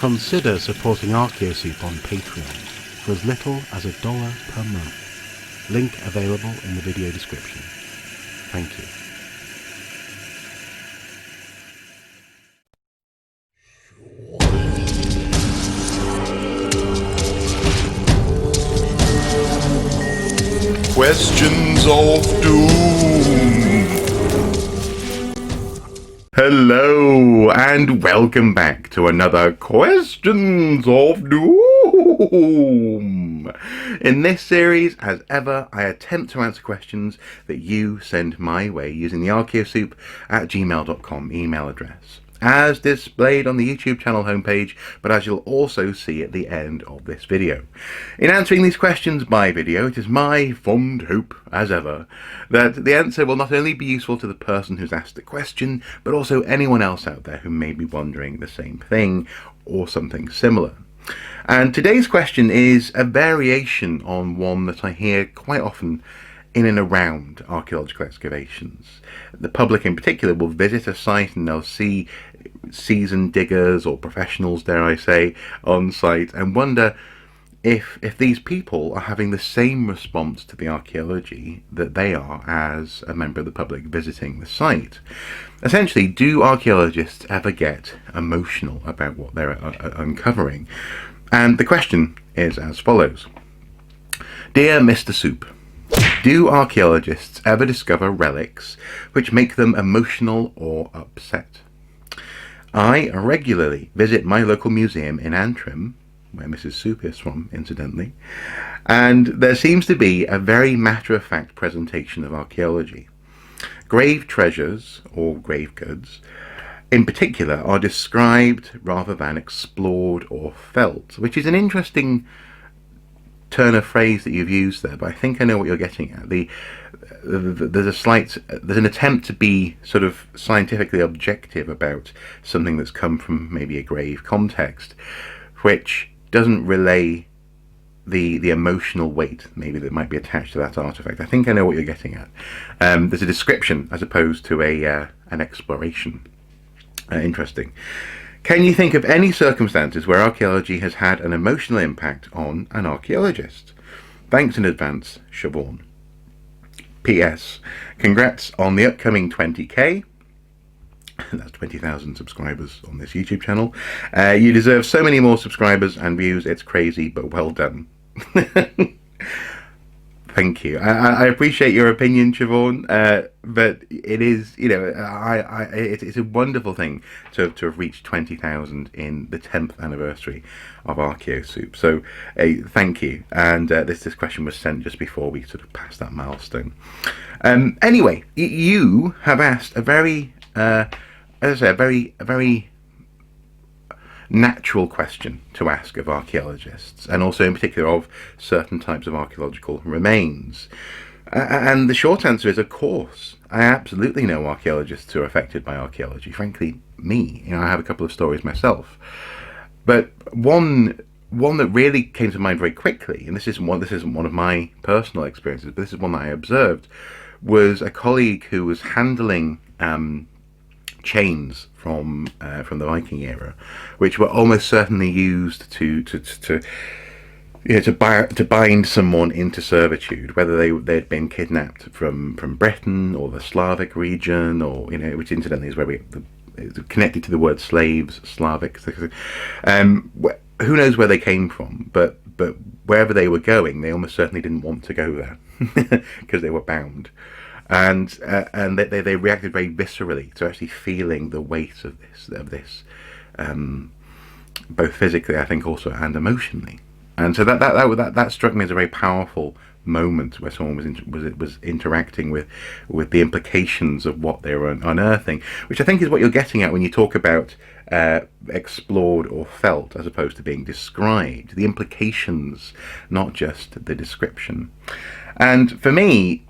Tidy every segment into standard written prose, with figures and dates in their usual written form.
Consider supporting Archaeosoup on Patreon for as little as $1 per month. Link available in the video description. Thank you. Questions of Doom. Hello and welcome back to another Questions of Doom. In this series, as ever, I attempt to answer questions that you send my way using the archaeosoup@gmail.com email address, as displayed on the YouTube channel homepage, but as you'll also see at the end of this video. In answering these questions by video, it is my fond hope, as ever, that the answer will not only be useful to the person who's asked the question, but also anyone else out there who may be wondering the same thing or something similar. And today's question is a variation on one that I hear quite often in and around archaeological excavations. The public in particular will visit a site and they'll see seasoned diggers or professionals, dare I say, on site and wonder if these people are having the same response to the archaeology that they are as a member of the public visiting the site. Essentially, do archaeologists ever get emotional about what they're uncovering? And the question is as follows. Dear Mr. Soup, do archaeologists ever discover relics which make them emotional or upset? I regularly visit my local museum in Antrim, where Mrs. Soup is from, incidentally, and there seems to be a very matter-of-fact presentation of archaeology. Grave treasures, or grave goods, in particular, are described rather than explored or felt, which is an interesting turn of phrase that you've used there, but I think I know what you're getting at. There's an attempt to be sort of scientifically objective about something that's come from maybe a grave context, which doesn't relay the emotional weight maybe that might be attached to that artifact. I think I know what you're getting at. There's a description as opposed to an exploration. Interesting. Can you think of any circumstances where archaeology has had an emotional impact on an archaeologist? Thanks in advance, Siobhan. P.S. Congrats on the upcoming 20k. That's 20,000 subscribers on this YouTube channel. You deserve so many more subscribers and views. It's crazy, but well done. Thank you. I appreciate your opinion, Siobhan, but it is, you know, it's a wonderful thing to have reached 20,000 in the 10th anniversary of Archaeosoup. So thank you. And this question was sent just before we sort of passed that milestone. Anyway, you have asked a very, as I say, a very natural question to ask of archaeologists, and also in particular of certain types of archaeological remains. And the short answer is, of course, I absolutely know archaeologists who are affected by archaeology. Frankly, me. You know, I have a couple of stories myself. But one that really came to mind very quickly, and this isn't one of my personal experiences, but this is one that I observed, was a colleague who was handling chains from the Viking era, which were almost certainly used to bind someone into servitude, whether they'd been kidnapped from Britain or the Slavic region, or which incidentally is where it's connected to the word slaves, Slavic. Who knows where they came from, but wherever they were going, they almost certainly didn't want to go there because they were bound. And they reacted very viscerally to actually feeling the weight of this, both physically, I think, also, and emotionally. And so that struck me as a very powerful moment where someone was interacting with the implications of what they were unearthing, which I think is what you're getting at when you talk about explored or felt as opposed to being described. The implications, not just the description. And for me,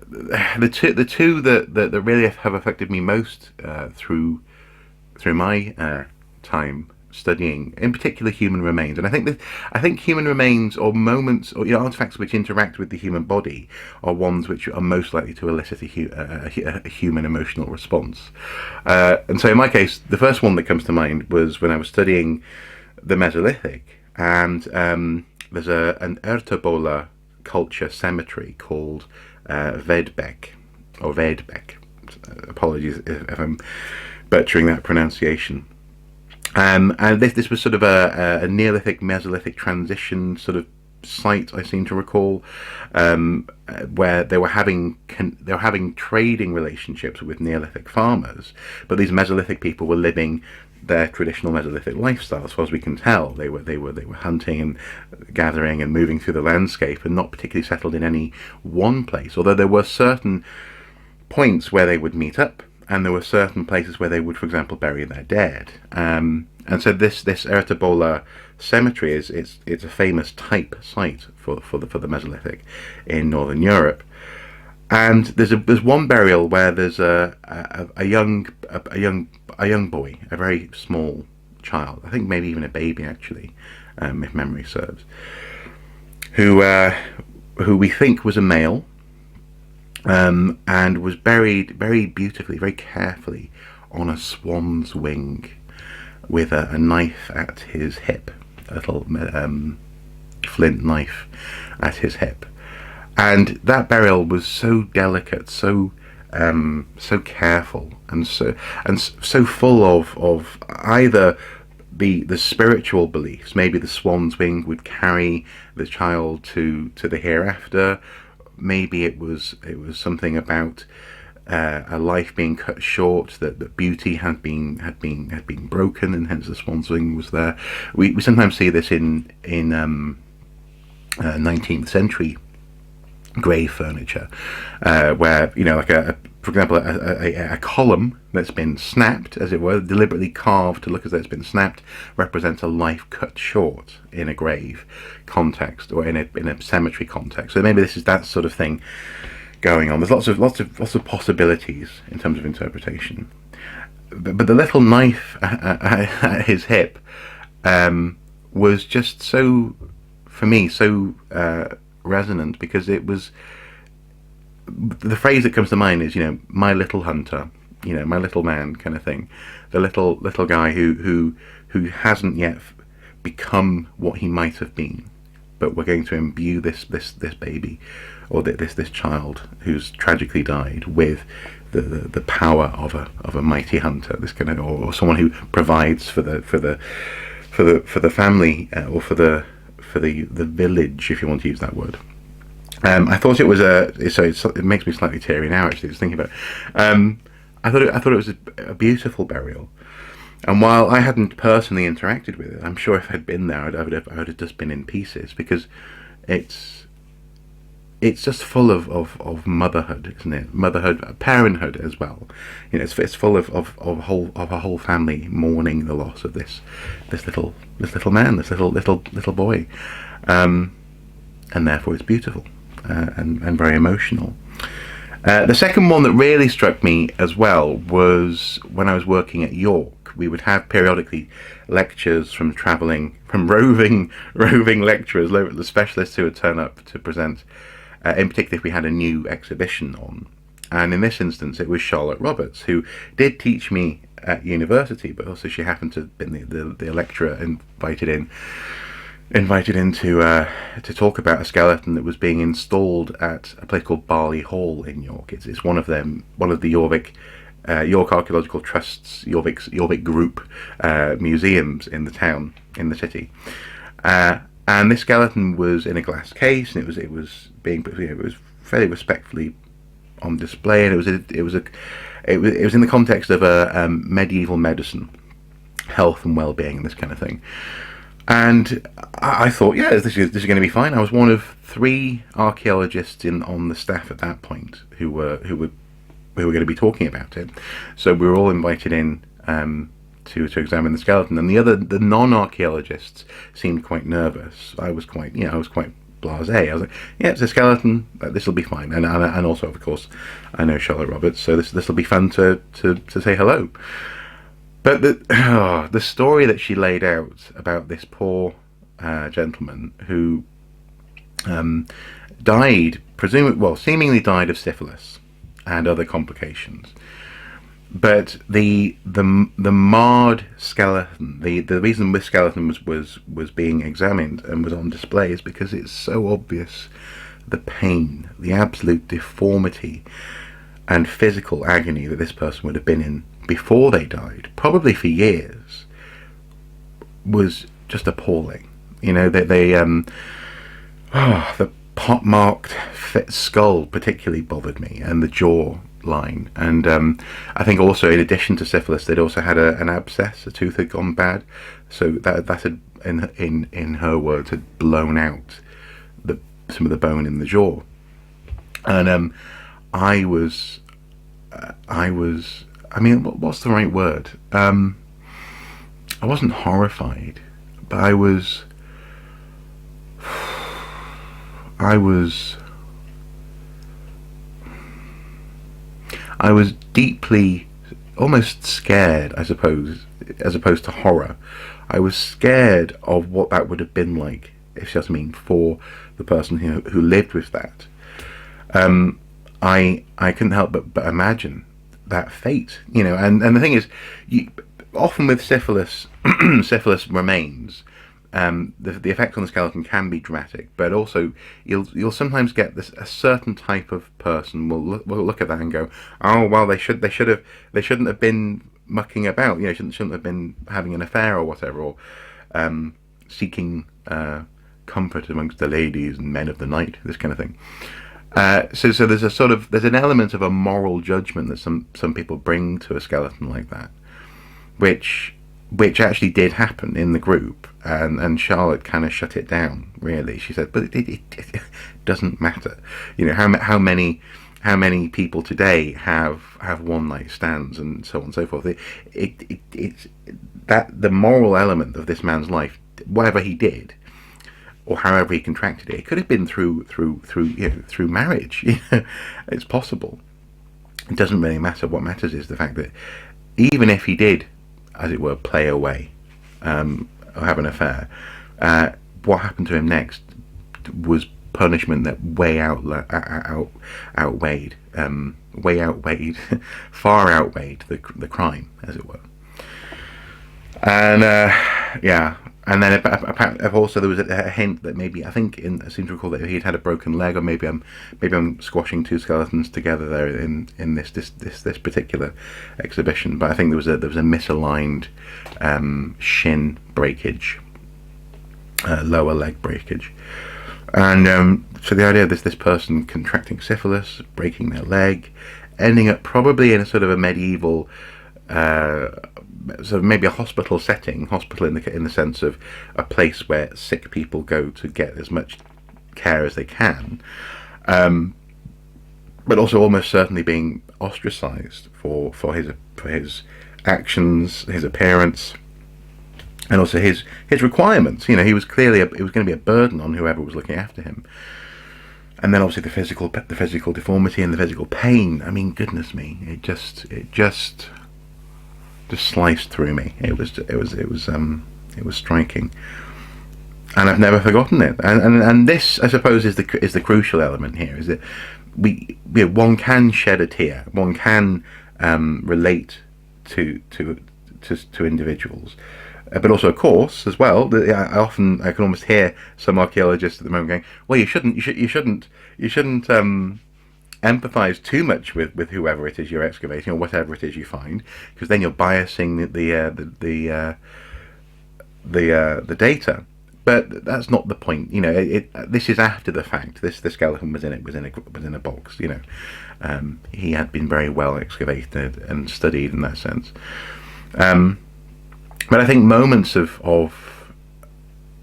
the two that really have affected me most through my time studying, in particular, human remains. And I think human remains, or moments, or artifacts which interact with the human body, are ones which are most likely to elicit a human emotional response. And so, in my case, the first one that comes to mind was when I was studying the Mesolithic, and there's an Ertabola culture cemetery called Vedbek, or Vedbek. Apologies if I'm butchering that pronunciation. And this was sort of a Neolithic Mesolithic transition sort of site, I seem to recall, where they were having trading relationships with Neolithic farmers, but these Mesolithic people were living their traditional Mesolithic lifestyle. As far as we can tell, they were hunting and gathering and moving through the landscape, and not particularly settled in any one place. Although there were certain points where they would meet up, and there were certain places where they would, for example, bury their dead. And so this Ertabola cemetery it's a famous type site for the Mesolithic in Northern Europe. And there's one burial where there's a young boy, a very small child, I think maybe even a baby actually, if memory serves, who we think was a male, and was buried very beautifully, very carefully, on a swan's wing, with a knife at his hip, a little flint knife at his hip. And that burial was so delicate, so careful, and so full of either the spiritual beliefs. Maybe the swan's wing would carry the child to the hereafter. Maybe it was something about a life being cut short, that beauty had been broken, and hence the swan's wing was there. We sometimes see this in 19th century grave furniture, where like for example a column that's been snapped, as it were, deliberately carved to look as though it's been snapped, represents a life cut short in a grave context, or in a cemetery context. So maybe this is that sort of thing going on. There's lots of possibilities in terms of interpretation. But the little knife at his hip was just so, for me, so resonant, because it was, the phrase that comes to mind is, my little hunter, my little man, kind of thing. The little guy who hasn't yet become what he might have been, but we're going to imbue this baby, or this child who's tragically died, with the power of a mighty hunter, this kind of, or someone who provides for the family, or for the village, if you want to use that word. I thought it was it makes me slightly teary now, actually, just thinking about it. I thought it was a beautiful burial, and while I hadn't personally interacted with it, I'm sure if I'd been there, I would have just been in pieces, because it's just full of motherhood, isn't it? Motherhood, parenthood as well. It's full of a whole family mourning the loss of this little man, this little boy, and therefore it's beautiful, and very emotional. The second one that really struck me as well was when I was working at York. We would have periodically lectures from roving lecturers, the specialists who would turn up to present. In particular, if we had a new exhibition on. And in this instance, it was Charlotte Roberts, who did teach me at university, but also she happened to have been the lecturer invited in to talk about a skeleton that was being installed at a place called Barley Hall in York. It's one of the York Archaeological Trust's Jorvik Group museums in the city. And this skeleton was in a glass case, and it was fairly respectfully on display, and it was in the context of a medieval medicine, health and well-being, and this kind of thing. And I thought, yeah, this is going to be fine. I was one of 3 archaeologists on the staff at that point who were going to be talking about it. So we were all invited in to examine the skeleton, and the non-archaeologists seemed quite nervous. I was quite blasé. I was like, yeah, it's a skeleton. This will be fine. And also, of course, I know Charlotte Roberts, so this will be fun to say hello. But the story that she laid out about this poor gentleman who died, seemingly died of syphilis and other complications. But the marred skeleton, the reason this skeleton was being examined and was on display is because it's so obvious the pain, the absolute deformity and physical agony that this person would have been in before they died, probably for years, was just appalling. You know, the pot-marked skull particularly bothered me, and the jaw line. And I think also, in addition to syphilis, they'd also had an abscess. A tooth had gone bad, so that had, in her words, had blown out some of the bone in the jaw. And I mean, what's the right word? I wasn't horrified, but I was deeply, almost scared, I suppose, as opposed to horror. I was scared of what that would have been like, if you know what I mean, for the person who lived with that. I couldn't help but imagine that fate, you know. And the thing is, often with syphilis, syphilis remains. The effect on the skeleton can be dramatic, but also you'll sometimes get a certain type of person will look at that and go, oh well, they shouldn't have been mucking about, you know, shouldn't have been having an affair or whatever, or seeking comfort amongst the ladies and men of the night, this kind of thing. So there's an element of a moral judgment that some people bring to a skeleton like that, which actually did happen in the group, and Charlotte kind of shut it down. Really, she said, but it doesn't matter. You know, how many people today have one night stands and so on and so forth. It's that the moral element of this man's life, whatever he did, or however he contracted it, it could have been through marriage. You know, it's possible. It doesn't really matter. What matters is the fact that even if he did, as it were, play away, or have an affair, what happened to him next was punishment that far outweighed the crime, as it were. And and then also there was a hint that maybe, I seem to recall that he'd had a broken leg, or maybe I'm squashing two skeletons together there in this particular exhibition. But I think there was a misaligned shin breakage, lower leg breakage, and so the idea of this person contracting syphilis, breaking their leg, ending up probably in a sort of a medieval. So maybe a hospital setting, hospital in the sense of a place where sick people go to get as much care as they can, but also almost certainly being ostracised for his actions, his appearance, and also his requirements. You know, he was clearly it was going to be a burden on whoever was looking after him. And then obviously the physical deformity and the physical pain. I mean, goodness me, it just sliced through me. It was striking, and I've never forgotten it. And this, I suppose, is the crucial element here. Is that one can shed a tear, one can relate to individuals, but also, of course, as well. I can almost hear some archaeologists at the moment going, "Well, you shouldn't empathise too much with whoever it is you're excavating, or whatever it is you find, because then you're biasing the data." But that's not the point. You know, this is after the fact. The skeleton was in a box. You know, he had been very well excavated and studied in that sense. But I think moments of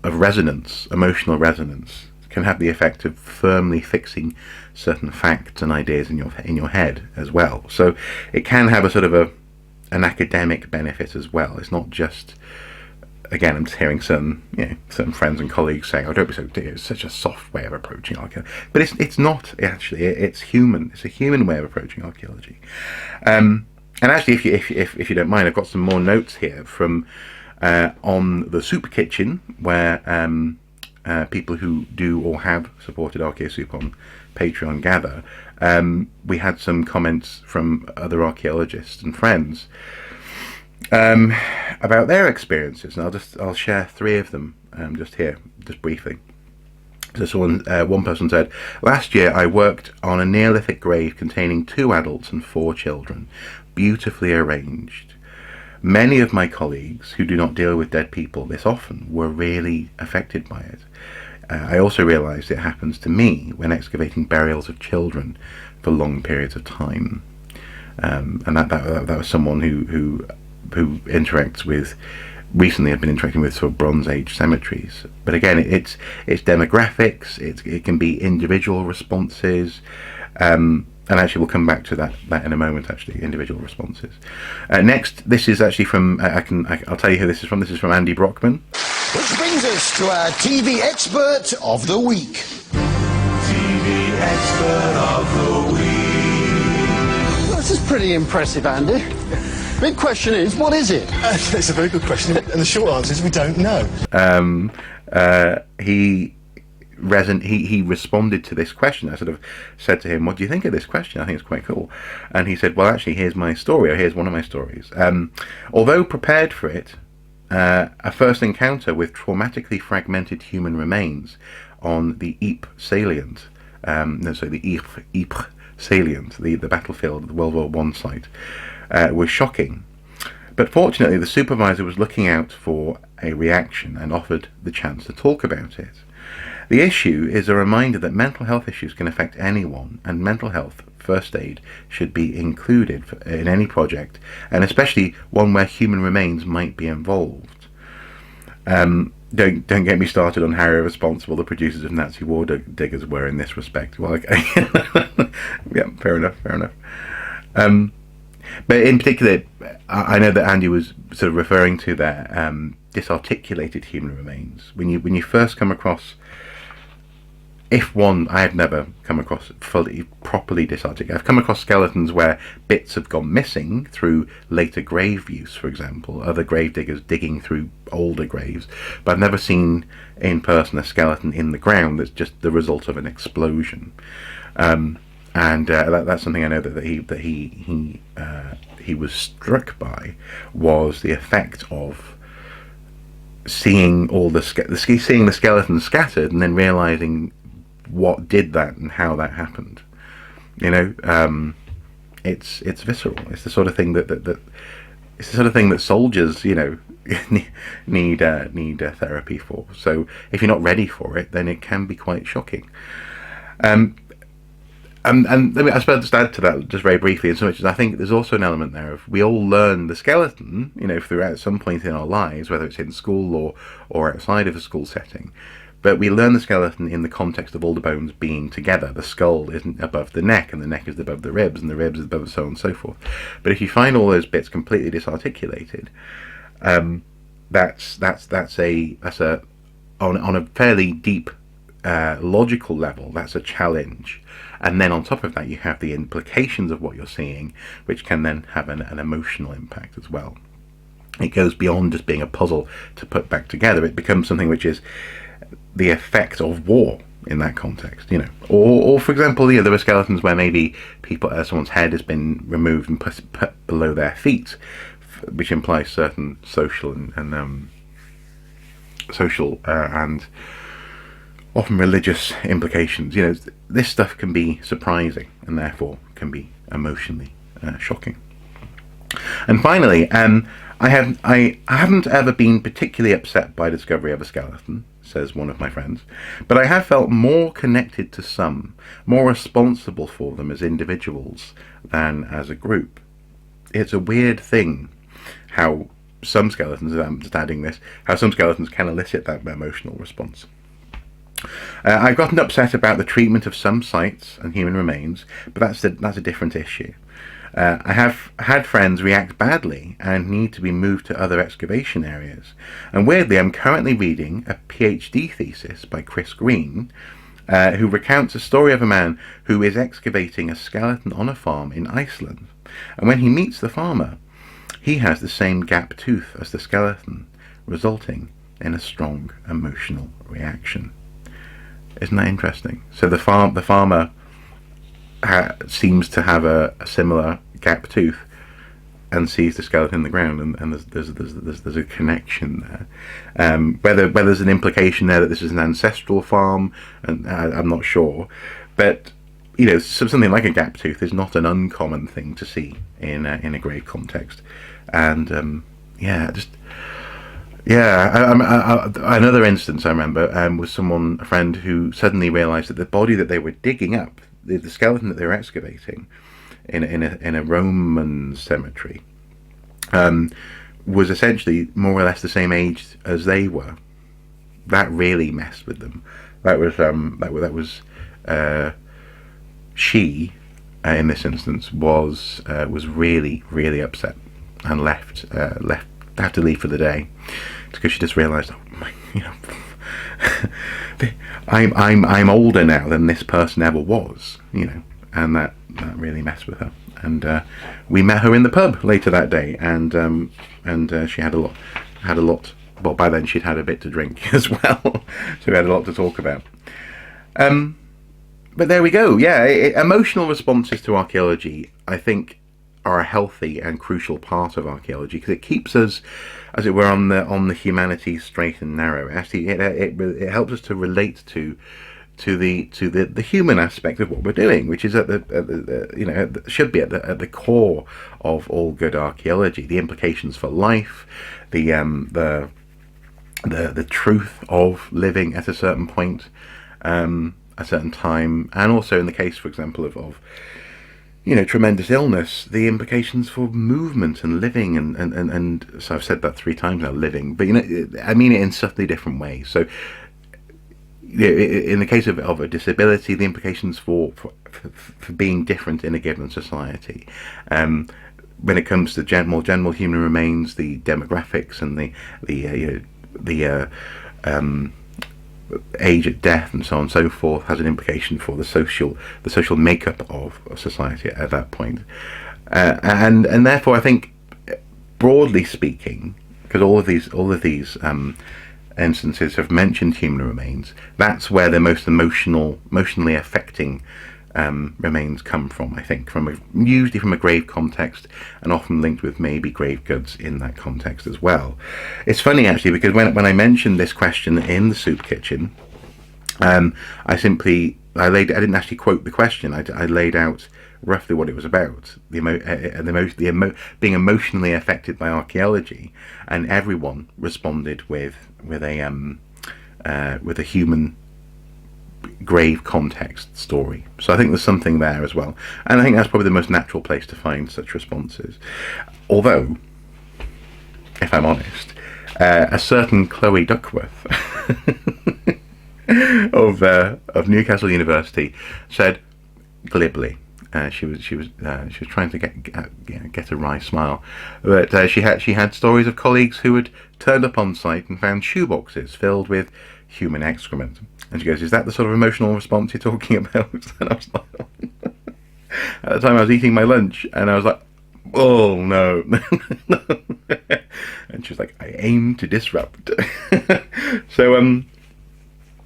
resonance, emotional resonance, can have the effect of firmly fixing certain facts and ideas in your head as well. So it can have a sort of an academic benefit as well. It's not just, again, I'm just hearing some friends and colleagues saying, "Oh, don't be so, it's such a soft way of approaching archaeology." But it's not actually. It's human. It's a human way of approaching archaeology. And actually, if you don't mind, I've got some more notes here from on the Soup Kitchen, where people who do or have supported Archaeosoup on Patreon gather. We had some comments from other archaeologists and friends about their experiences, and I'll share 3 of them just here, just briefly. So one person said, "Last year I worked on a Neolithic grave containing 2 adults and 4 children, beautifully arranged. Many of my colleagues who do not deal with dead people this often were really affected by it. I also realised it happens to me when excavating burials of children for long periods of time." And that was someone who interacts with, recently I've been interacting with sort of Bronze Age cemeteries. But again, it's demographics, it can be individual responses, and actually we'll come back to that in a moment, actually, individual responses. Next, this is actually from, I'll tell you who this is from. This is from Andy Brockman. Which brings us to our TV Expert of the Week. TV Expert of the Week. Well, this is pretty impressive, Andy. Big question is, what is it? That's a very good question, and the short answer is we don't know. He responded to this question. I sort of said to him, "What do you think of this question? I think it's quite cool." And he said, "Well, actually, here's my story, or here's one of my stories. Although prepared for it, a first encounter with traumatically fragmented human remains on the Ypres salient, the Ypres salient, the battlefield, the World War I site, was shocking. But fortunately, the supervisor was looking out for a reaction and offered the chance to talk about it. The issue is a reminder that mental health issues can affect anyone, and mental health first aid should be included in any project, and especially one where human remains might be involved." Don't get me started on how irresponsible the producers of Nazi War Diggers were in this respect. Well, okay. Yeah, fair enough. But in particular, I know that Andy was sort of referring to their disarticulated human remains. When you first come across, I have never come across fully, properly disarticulated. I've come across skeletons where bits have gone missing through later grave use, for example, other grave diggers digging through older graves, but I've never seen in person a skeleton in the ground that's just the result of an explosion. And that's something I know that he was struck by, was the effect of seeing seeing the skeletons scattered and then realizing what did that and how that happened. It's visceral. It's the sort of thing that soldiers need therapy for. So if you're not ready for it, then it can be quite shocking. And I suppose to add to that just very briefly, in so much as I think there's also an element there of we all learn the skeleton, throughout some point in our lives, whether it's in school or outside of a school setting. But we learn the skeleton in the context of all the bones being together. The skull isn't above the neck, and the neck is above the ribs, and the ribs is above so on and so forth. But if you find all those bits completely disarticulated, that's on a fairly deep logical level, that's a challenge. And then on top of that, you have the implications of what you're seeing, which can then have an emotional impact as well. It goes beyond just being a puzzle to put back together. It becomes something which is the effect of war in that context, or for example, there were skeletons where maybe someone's head has been removed and put below their feet, which implies certain social and often religious implications. This stuff can be surprising and therefore can be emotionally shocking. And finally, I haven't ever been particularly upset by the discovery of a skeleton, says one of my friends, but I have felt more connected to some, more responsible for them as individuals than as a group. It's a weird thing how some skeletons, I'm just adding this, how some skeletons can elicit that emotional response. I've gotten upset about the treatment of some sites and human remains, but that's a different issue. I have had friends react badly and need to be moved to other excavation areas. And weirdly, I'm currently reading a PhD thesis by Chris Green who recounts a story of a man who is excavating a skeleton on a farm in Iceland. And when he meets the farmer, he has the same gap tooth as the skeleton, resulting in a strong emotional reaction. Isn't that interesting? So the farmer seems to have a similar gap tooth and sees the skeleton in the ground, and there's a connection there. Whether there's an implication there that this is an ancestral farm, and I'm not sure, but you know, something like a gap tooth is not an uncommon thing to see in a grave context, and another instance I remember was a friend who suddenly realised that the body that they were digging up, the skeleton that they were excavating in a Roman cemetery, was essentially more or less the same age as they were. That really messed with them. She, in this instance, was really, really upset and had to leave for the day, because she just realised, I'm older now than this person ever was, and that really messed with her. And we met her in the pub later that day, and she had a lot. Well, by then she'd had a bit to drink as well, so we had a lot to talk about. But there we go. Yeah, emotional responses to archaeology, I think, are a healthy and crucial part of archaeology, because it keeps us, as it were, on the humanities straight and narrow. Actually, it helps us to relate to the human aspect of what we're doing, which is should be at the core of all good archaeology. The implications for life, the truth of living at a certain point, a certain time, and also in the case, for example, of tremendous illness, the implications for movement and living, and so I've said that 3 times now, living, but I mean it in subtly different ways. So in the case of a disability, the implications for being different in a given society. When it comes to more general human remains, the demographics and the age at death and so on and so forth has an implication for the social makeup of society at that point. And therefore, I think, broadly speaking, because all of these instances have mentioned human remains, that's where the most emotionally affecting remains come from, I think, usually from a grave context, and often linked with maybe grave goods in that context as well. It's funny, actually, because when I mentioned this question in the soup kitchen, I didn't actually quote the question. I laid out roughly what it was about, being emotionally affected by archaeology, and everyone responded with a human grave context story. So I think there's something there as well, and I think that's probably the most natural place to find such responses. Although, if I'm honest, a certain Chloe Duckworth of Newcastle University said glibly, she was trying to get a wry smile, but she had stories of colleagues who had turned up on site and found shoeboxes filled with human excrement. And she goes, "Is that the sort of emotional response you're talking about?" And I was like, at the time I was eating my lunch, and I was like, "Oh no." And she was like, "I aim to disrupt." So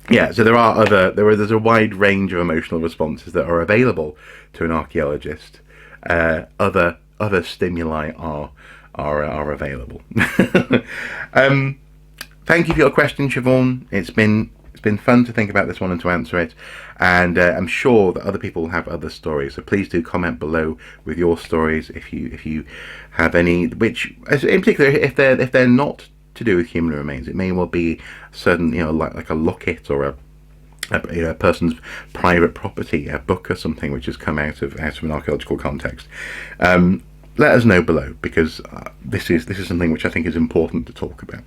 so there's a wide range of emotional responses that are available to an archaeologist. Other stimuli are available. Thank you for your question, Siobhan. It's been fun to think about this one and to answer it, and I'm sure that other people have other stories. So please do comment below with your stories if you have any. Which, in particular, if they're not to do with human remains, it may well be certain, like a locket or a person's private property, a book or something which has come out of an archaeological context. Let us know below, because this is something which I think is important to talk about.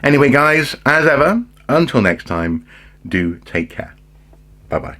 Anyway, guys, as ever, until next time, do take care. Bye bye.